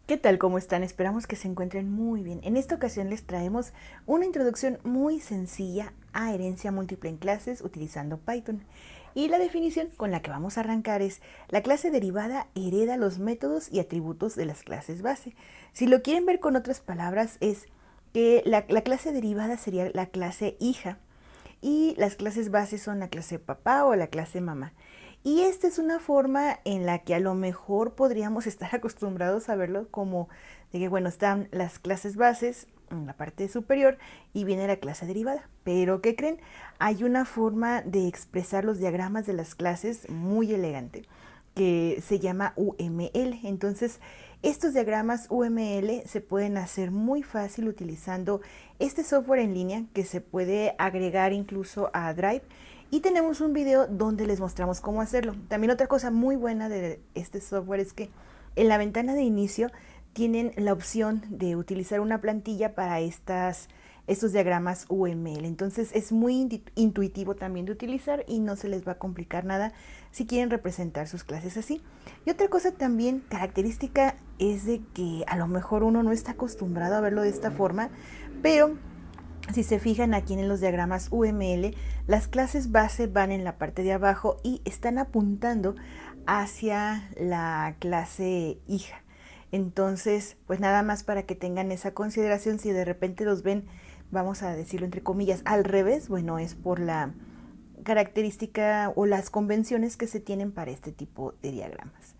¿Qué tal? ¿Cómo están? Esperamos que se encuentren muy bien. En esta ocasión les traemos una introducción muy sencilla a herencia múltiple en clases utilizando Python. Y la definición con la que vamos a arrancar es: la clase derivada hereda los métodos y atributos de las clases base. Si lo quieren ver con otras palabras, es que la clase derivada sería la clase hija y las clases bases son la clase papá o la clase mamá. Y esta es una forma en la que a lo mejor podríamos estar acostumbrados a verlo como de que, bueno, están las clases bases en la parte superior y viene la clase derivada. Pero, ¿qué creen? Hay una forma de expresar los diagramas de las clases muy elegante que se llama UML. Entonces, estos diagramas UML se pueden hacer muy fácil utilizando este software en línea que se puede agregar incluso a Drive. Y tenemos un video donde les mostramos cómo hacerlo. También otra cosa muy buena de este software es que en la ventana de inicio tienen la opción de utilizar una plantilla para estos diagramas UML. Entonces es muy intuitivo también de utilizar y no se les va a complicar nada si quieren representar sus clases así. Y otra cosa también característica es de que a lo mejor uno no está acostumbrado a verlo de esta forma, pero si se fijan aquí en los diagramas UML, las clases base van en la parte de abajo y están apuntando hacia la clase hija. Entonces, pues nada más para que tengan esa consideración, si de repente los ven, vamos a decirlo entre comillas, al revés, bueno, es por la característica o las convenciones que se tienen para este tipo de diagramas.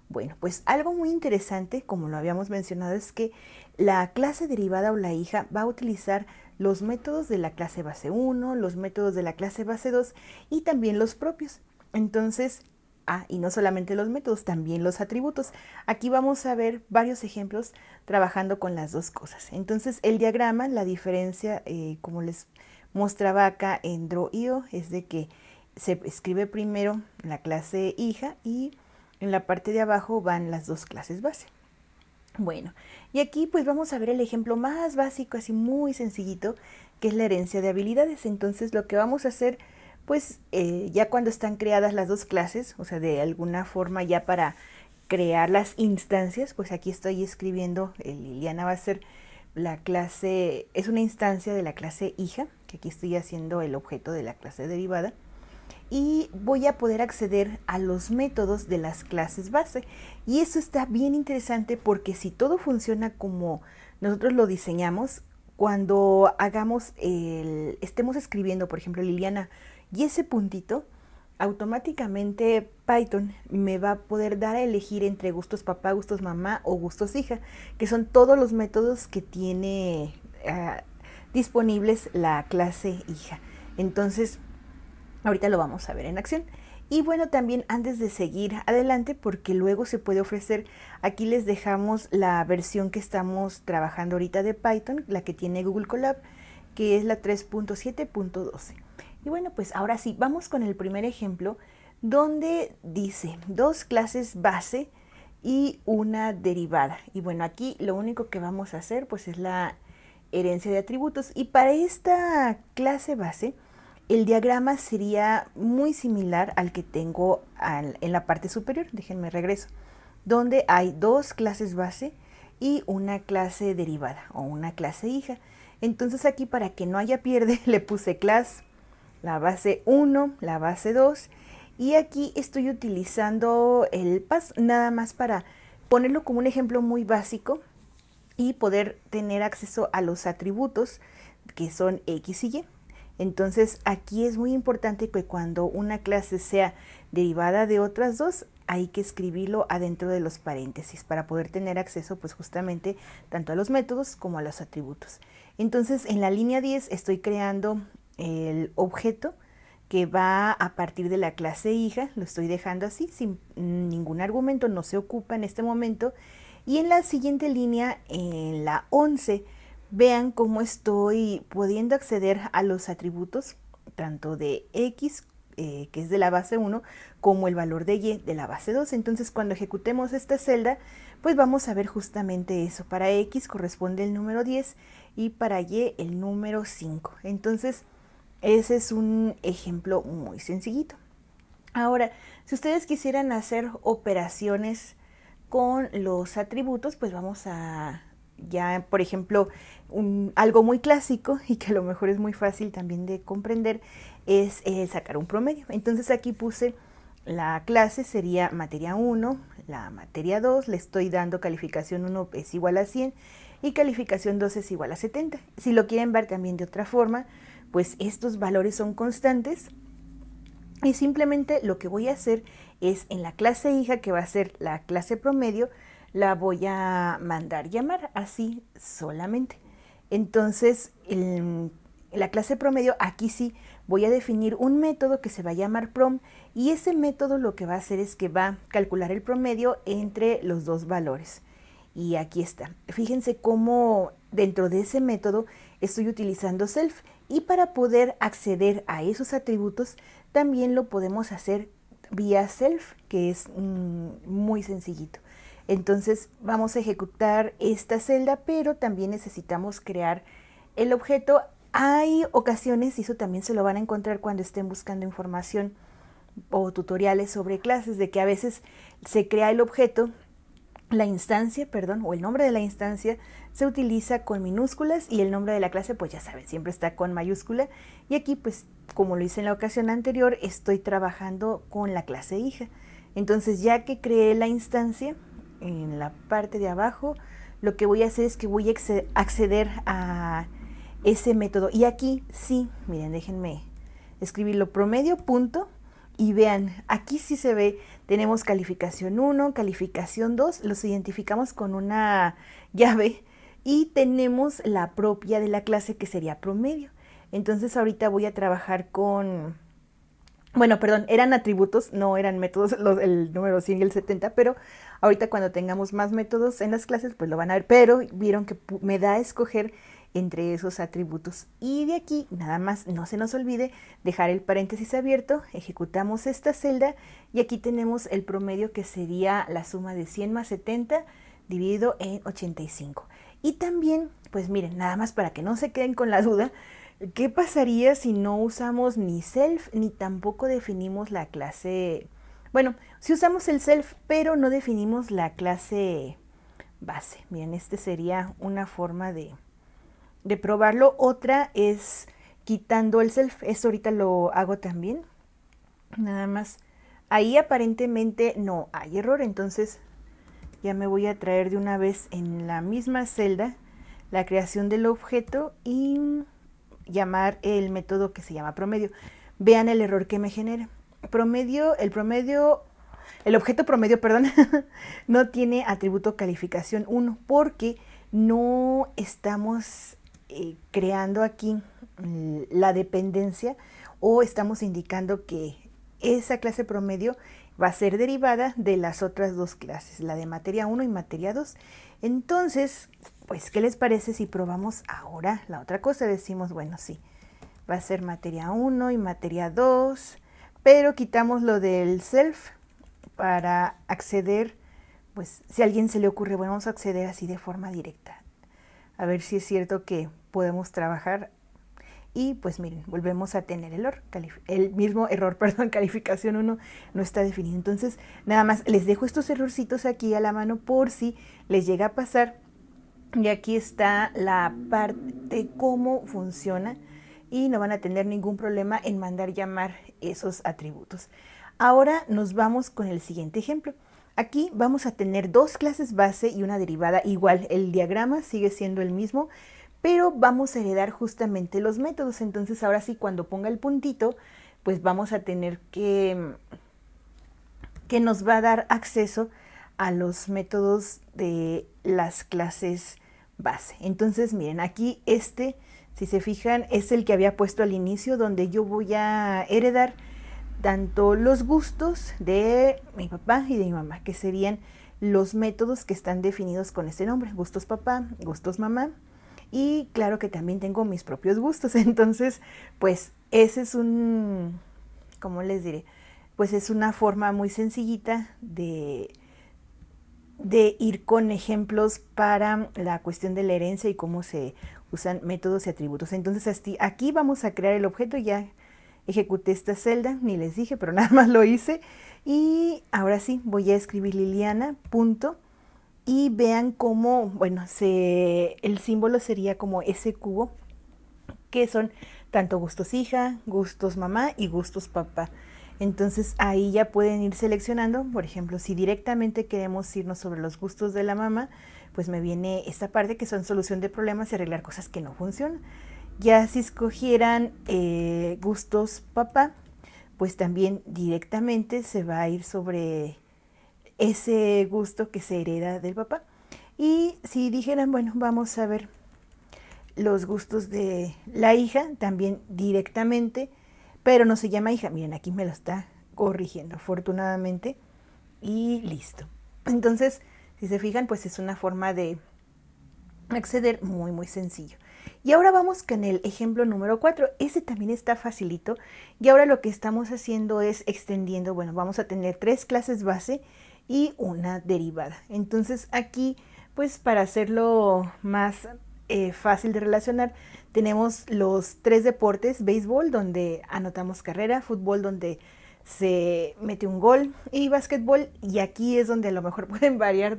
Bueno, pues algo muy interesante, como lo habíamos mencionado, es que la clase derivada o la hija va a utilizar los métodos de la clase base 1, los métodos de la clase base 2 y también los propios. Entonces, y no solamente los métodos, también los atributos. Aquí vamos a ver varios ejemplos trabajando con las dos cosas. Entonces, el diagrama, la diferencia, como les mostraba acá en Draw.io, es de que se escribe primero la clase hija y en la parte de abajo van las dos clases base. Bueno, y aquí pues vamos a ver el ejemplo más básico, así muy sencillito, que es la herencia de habilidades. Entonces lo que vamos a hacer, pues ya cuando están creadas las dos clases, o sea, de alguna forma ya para crear las instancias, pues aquí estoy escribiendo, Liliana va a ser la clase, es una instancia de la clase hija, que aquí estoy haciendo el objeto de la clase derivada y voy a poder acceder a los métodos de las clases base. Y eso está bien interesante porque si todo funciona como nosotros lo diseñamos, cuando estemos escribiendo, por ejemplo, Liliana, y ese puntito, automáticamente Python me va a poder dar a elegir entre gustos papá, gustos mamá o gustos hija, que son todos los métodos que tiene disponibles la clase hija. Entonces, ahorita lo vamos a ver en acción. Y bueno, también antes de seguir adelante, porque luego se puede ofrecer, aquí les dejamos la versión que estamos trabajando ahorita de Python, la que tiene Google Colab, que es la 3.7.12. Y bueno, pues ahora sí, vamos con el primer ejemplo, donde dice dos clases base y una derivada. Y bueno, aquí lo único que vamos a hacer pues es la herencia de atributos. Y para esta clase base, el diagrama sería muy similar al que tengo en la parte superior. Déjenme regreso. Donde hay dos clases base y una clase derivada o una clase hija. Entonces aquí, para que no haya pierde, le puse class, la base 1, la base 2. Y aquí estoy utilizando el pass nada más para ponerlo como un ejemplo muy básico y poder tener acceso a los atributos que son X y Y. Entonces aquí es muy importante que cuando una clase sea derivada de otras dos, hay que escribirlo adentro de los paréntesis para poder tener acceso pues justamente tanto a los métodos como a los atributos. Entonces en la línea 10 estoy creando el objeto que va a partir de la clase hija, lo estoy dejando así sin ningún argumento, no se ocupa en este momento. Y en la siguiente línea, en la 11, vean cómo estoy pudiendo acceder a los atributos tanto de X, que es de la base 1, como el valor de Y de la base 2. Entonces cuando ejecutemos esta celda, pues vamos a ver justamente eso. Para X corresponde el número 10 y para Y el número 5. Entonces ese es un ejemplo muy sencillito. Ahora, si ustedes quisieran hacer operaciones con los atributos, pues vamos a ya, por ejemplo, algo muy clásico y que a lo mejor es muy fácil también de comprender es sacar un promedio. Entonces aquí puse la clase sería materia 1, la materia 2, le estoy dando calificación 1 es igual a 100 y calificación 2 es igual a 70. Si lo quieren ver también de otra forma, pues estos valores son constantes y simplemente lo que voy a hacer es en la clase hija, que va a ser la clase promedio, la voy a mandar llamar así solamente. Entonces, en la clase promedio, aquí sí voy a definir un método que se va a llamar prom y ese método lo que va a hacer es que va a calcular el promedio entre los dos valores. Y aquí está. Fíjense cómo dentro de ese método estoy utilizando self y para poder acceder a esos atributos también lo podemos hacer vía self, que es muy sencillito. Entonces vamos a ejecutar esta celda, pero también necesitamos crear el objeto. Hay ocasiones, y eso también se lo van a encontrar cuando estén buscando información o tutoriales sobre clases, de que a veces se crea el objeto, la instancia, perdón, o el nombre de la instancia se utiliza con minúsculas y el nombre de la clase, pues ya saben, siempre está con mayúscula. Y aquí, pues, como lo hice en la ocasión anterior, estoy trabajando con la clase hija. Entonces, ya que creé la instancia, en la parte de abajo, lo que voy a hacer es que voy a acceder a ese método. Y aquí sí, miren, déjenme escribirlo, promedio punto. Y vean, aquí sí se ve, tenemos calificación 1, calificación 2, los identificamos con una llave y tenemos la propia de la clase que sería promedio. Entonces ahorita voy a trabajar con, bueno, perdón, eran atributos, no eran métodos, el número 100 y el 70, pero ahorita cuando tengamos más métodos en las clases, pues lo van a ver, pero vieron que me da a escoger entre esos atributos. Y de aquí, nada más, no se nos olvide dejar el paréntesis abierto, ejecutamos esta celda y aquí tenemos el promedio que sería la suma de 100 más 70 dividido en 85. Y también, pues miren, nada más para que no se queden con la duda, ¿qué pasaría si no usamos ni self ni tampoco definimos la clase? Bueno, si usamos el self, pero no definimos la clase base. Miren, este sería una forma de probarlo. Otra es quitando el self. Esto ahorita lo hago también. Nada más. Ahí aparentemente no hay error, entonces ya me voy a traer de una vez en la misma celda la creación del objeto y llamar el método que se llama promedio. Vean el error que me genera. El objeto promedio, perdón, no tiene atributo calificación 1 porque no estamos creando aquí la dependencia o estamos indicando que esa clase promedio va a ser derivada de las otras dos clases, la de materia 1 y materia 2. Entonces, pues, ¿qué les parece si probamos ahora la otra cosa? Decimos, bueno, sí, va a ser materia 1 y materia 2, pero quitamos lo del self para acceder, pues, si a alguien se le ocurre, bueno, vamos a acceder así de forma directa. A ver si es cierto que podemos trabajar. Y pues miren, volvemos a tener el mismo error, perdón, calificación 1 no está definido. Entonces, nada más les dejo estos errorcitos aquí a la mano por si les llega a pasar. Y aquí está la parte de cómo funciona y no van a tener ningún problema en mandar llamar esos atributos. Ahora nos vamos con el siguiente ejemplo. Aquí vamos a tener dos clases base y una derivada. Igual, el diagrama sigue siendo el mismo, pero vamos a heredar justamente los métodos. Entonces ahora sí, cuando ponga el puntito, pues vamos a tener que nos va a dar acceso a los métodos de las clases base. Entonces miren, aquí si se fijan, es el que había puesto al inicio, donde yo voy a heredar tanto los gustos de mi papá y de mi mamá, que serían los métodos que están definidos con este nombre: gustos papá, gustos mamá. Y claro que también tengo mis propios gustos. Entonces, pues ese es ¿cómo les diré? Pues es una forma muy sencillita de ir con ejemplos para la cuestión de la herencia y cómo se usan métodos y atributos. Entonces, aquí vamos a crear el objeto. Ya ejecuté esta celda, ni les dije, pero nada más lo hice. Y ahora sí, voy a escribir Liliana, punto. Y vean cómo, bueno, el símbolo sería como ese cubo, que son tanto gustos hija, gustos mamá y gustos papá. Entonces ahí ya pueden ir seleccionando, por ejemplo, si directamente queremos irnos sobre los gustos de la mamá, pues me viene esta parte que son solución de problemas y arreglar cosas que no funcionan. Ya si escogieran gustos papá, pues también directamente se va a ir sobre ese gusto que se hereda del papá. Y si dijeran, bueno, vamos a ver los gustos de la hija, también directamente, pero no se llama hija. Miren, aquí me lo está corrigiendo, afortunadamente. Y listo. Entonces, si se fijan, pues es una forma de acceder muy, muy sencillo. Y ahora vamos con el ejemplo número 4. Ese también está facilito. Y ahora lo que estamos haciendo es extendiendo, bueno, vamos a tener 3 clases base y una derivada. Entonces aquí, pues para hacerlo más fácil de relacionar, tenemos los 3 deportes: béisbol, donde anotamos carrera; fútbol, donde se mete un gol; y básquetbol, y aquí es donde a lo mejor pueden variar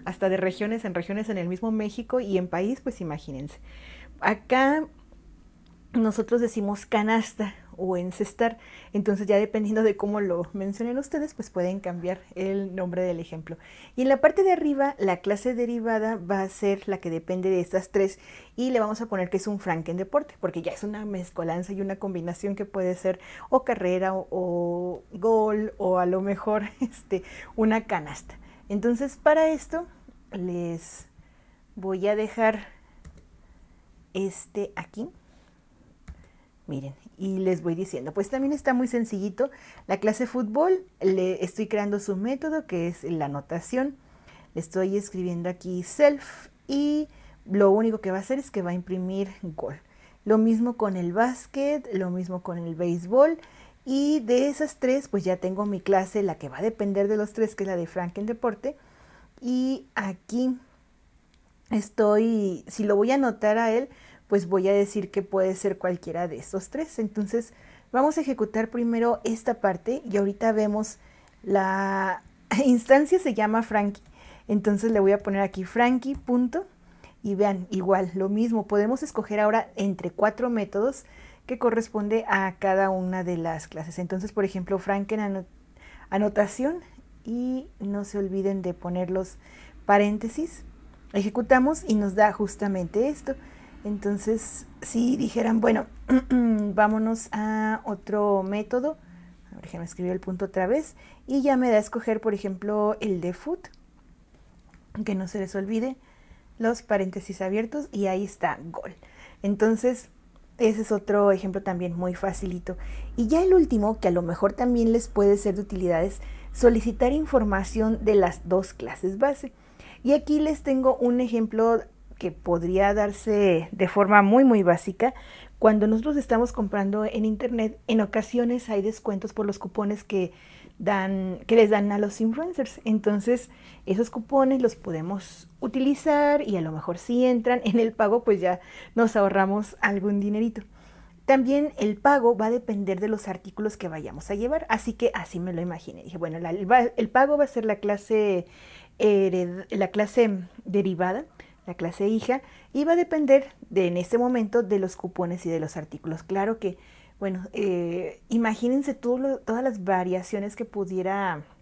hasta de regiones en el mismo México, y en país, pues imagínense. Acá nosotros decimos canasta o encestar, entonces ya dependiendo de cómo lo mencionen ustedes, pues pueden cambiar el nombre del ejemplo. Y en la parte de arriba, la clase derivada va a ser la que depende de estas 3, y le vamos a poner que es un frankendeporte, porque ya es una mezcolanza y una combinación que puede ser o carrera o gol, o a lo mejor una canasta. Entonces para esto les voy a dejar aquí. Miren, y les voy diciendo, pues también está muy sencillito. La clase fútbol, le estoy creando su método, que es la anotación. Le estoy escribiendo aquí self, y lo único que va a hacer es que va a imprimir gol. Lo mismo con el básquet, lo mismo con el béisbol. Y de esas 3, pues ya tengo mi clase, la que va a depender de los 3, que es la de frankendeporte. Y aquí si lo voy a anotar a él, pues voy a decir que puede ser cualquiera de estos 3. Entonces vamos a ejecutar primero esta parte, y ahorita vemos la instancia se llama Frankie. Entonces le voy a poner aquí Frankie, punto. Y vean, igual, lo mismo, podemos escoger ahora entre 4 métodos que corresponde a cada una de las clases. Entonces, por ejemplo, Franken anotación, y no se olviden de poner los paréntesis. Ejecutamos y nos da justamente esto. Entonces, si dijeran, bueno, vámonos a otro método, a ver, déjenme escribir el punto otra vez, y ya me da a escoger, por ejemplo, el de foot, que no se les olvide los paréntesis abiertos, y ahí está, gol. Entonces, ese es otro ejemplo también muy facilito. Y ya el último, que a lo mejor también les puede ser de utilidad, es solicitar información de las 2 clases base. Y aquí les tengo un ejemplo que podría darse de forma muy, muy básica. Cuando nosotros estamos comprando en internet, en ocasiones hay descuentos por los cupones que les dan a los influencers. Entonces, esos cupones los podemos utilizar, y a lo mejor si entran en el pago, pues ya nos ahorramos algún dinerito. También el pago va a depender de los artículos que vayamos a llevar, así que así me lo imaginé. Dije, bueno, el pago va a ser la clase derivada, la clase hija, y va a depender en este momento de los cupones y de los artículos. Claro que, bueno, imagínense todas las variaciones que pudiéramos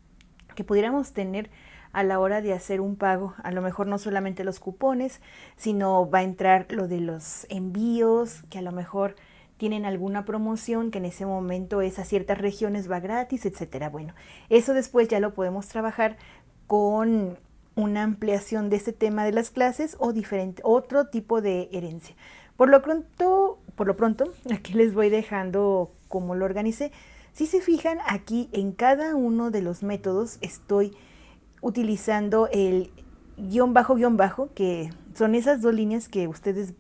tener a la hora de hacer un pago. A lo mejor no solamente los cupones, sino va a entrar lo de los envíos, que a lo mejor tienen alguna promoción que en ese momento es a ciertas regiones va gratis, etcétera. Bueno, eso después ya lo podemos trabajar con una ampliación de este tema de las clases o otro tipo de herencia. Por lo pronto, aquí les voy dejando cómo lo organicé. Si se fijan, aquí en cada uno de los métodos estoy utilizando el guión bajo, que son esas 2 líneas que ustedes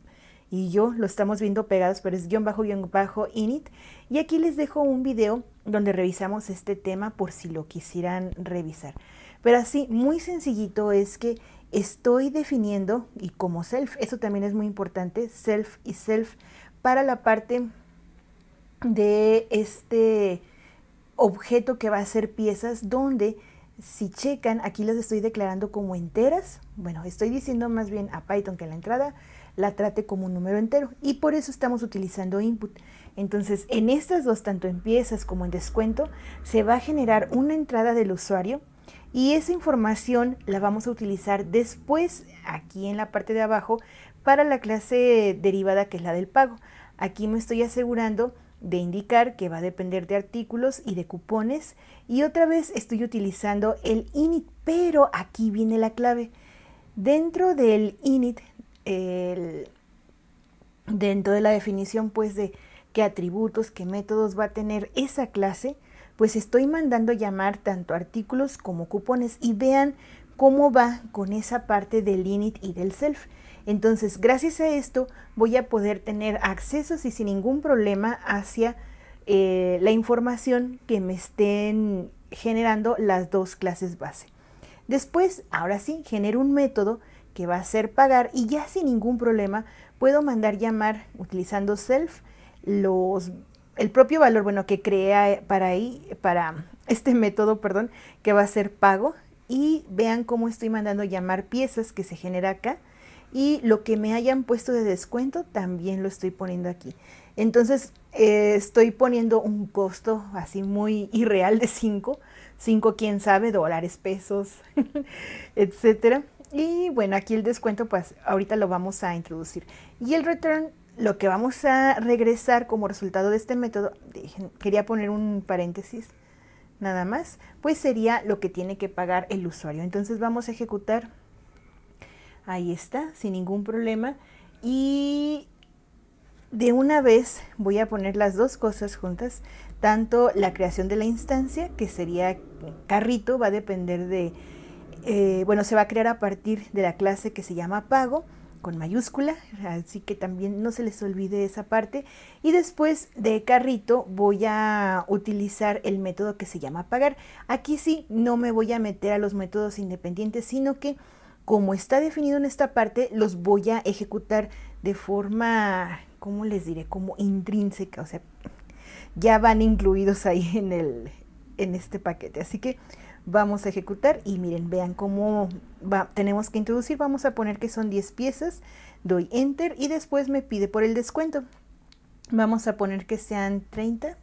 y yo lo estamos viendo pegados, pero es guión bajo, init. Y aquí les dejo un video donde revisamos este tema por si lo quisieran revisar. Pero así, muy sencillito, es que estoy definiendo, y como self, eso también es muy importante, self y self, para la parte de objeto que va a ser piezas donde, si checan, aquí las estoy declarando como enteras. Bueno, estoy diciendo más bien a Python que la entrada la trate como un número entero y por eso estamos utilizando input. Entonces, en estas dos, tanto en piezas como en descuento, se va a generar una entrada del usuario y esa información la vamos a utilizar después aquí en la parte de abajo para la clase derivada, que es la del pago. Aquí me estoy asegurando de indicar que va a depender de artículos y de cupones, y otra vez estoy utilizando el init, pero aquí viene la clave. Dentro del init, dentro de la definición pues de qué atributos, qué métodos va a tener esa clase, pues estoy mandando llamar tanto artículos como cupones, y vean cómo va con esa parte del init y del self. Entonces, gracias a esto voy a poder tener accesos y sin ningún problema hacia la información que me estén generando las dos clases base. Después, ahora sí, genero un método que va a ser pagar, y ya sin ningún problema puedo mandar llamar utilizando self el propio valor, bueno, que crea para este método, perdón, que va a ser pago. Y vean cómo estoy mandando llamar piezas, que se genera acá, y lo que me hayan puesto de descuento también lo estoy poniendo aquí. Entonces estoy poniendo un costo así muy irreal de 5, quién sabe, dólares, pesos, etcétera. Y bueno, aquí el descuento pues ahorita lo vamos a introducir. Y el return, lo que vamos a regresar como resultado de este método, quería poner un paréntesis nada más, pues sería lo que tiene que pagar el usuario. Entonces vamos a ejecutar. Ahí está, sin ningún problema. Y de una vez voy a poner las dos cosas juntas, tanto la creación de la instancia, que sería carrito, va a depender de, bueno, se va a crear a partir de la clase que se llama pago, con mayúscula, así que también no se les olvide esa parte. Y después de carrito voy a utilizar el método que se llama pagar. Aquí sí, no me voy a meter a los métodos independientes, sino que como está definido en esta parte, los voy a ejecutar de forma, ¿cómo les diré? Como intrínseca, o sea, ya van incluidos ahí en este paquete. Así que vamos a ejecutar y miren, vean cómo tenemos que introducir. Vamos a poner que son 10 piezas, doy enter y después me pide por el descuento. Vamos a poner que sean 30.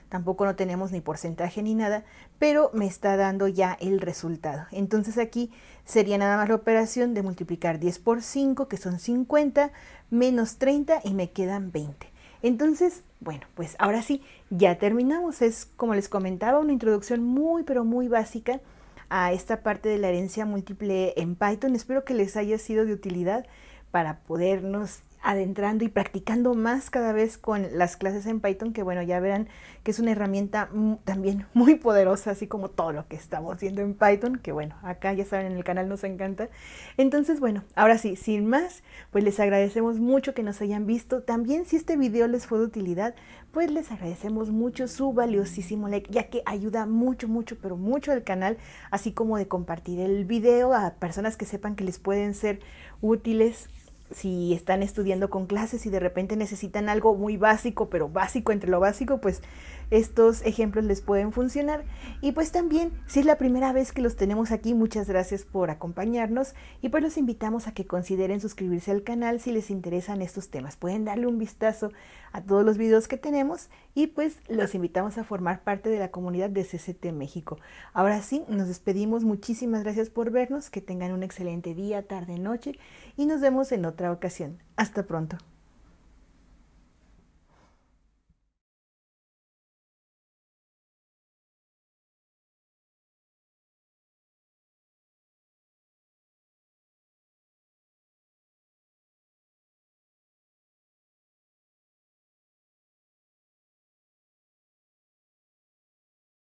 Tampoco no tenemos ni porcentaje ni nada, pero me está dando ya el resultado. Entonces aquí sería nada más la operación de multiplicar 10 por 5, que son 50, menos 30 y me quedan 20. Entonces, bueno, pues ahora sí, ya terminamos. Es, como les comentaba, una introducción muy, pero muy básica a esta parte de la herencia múltiple en Python. Espero que les haya sido de utilidad para podernos adentrando y practicando más cada vez con las clases en Python, que bueno, ya verán que es una herramienta también muy poderosa, así como todo lo que estamos viendo en Python, que bueno, acá ya saben, en el canal nos encanta. Entonces, bueno, ahora sí, sin más, pues les agradecemos mucho que nos hayan visto. También, si este video les fue de utilidad, pues les agradecemos mucho su valiosísimo like, ya que ayuda mucho, mucho, pero mucho al canal, así como de compartir el video a personas que sepan que les pueden ser útiles si están estudiando con clases y de repente necesitan algo muy básico, pero básico entre lo básico, pues estos ejemplos les pueden funcionar. Y pues también, si es la primera vez que los tenemos aquí, muchas gracias por acompañarnos y pues los invitamos a que consideren suscribirse al canal si les interesan estos temas. Pueden darle un vistazo a todos los videos que tenemos y pues los invitamos a formar parte de la comunidad de CCT México. Ahora sí, nos despedimos. Muchísimas gracias por vernos, que tengan un excelente día, tarde, noche y nos vemos en otra ocasión. Hasta pronto.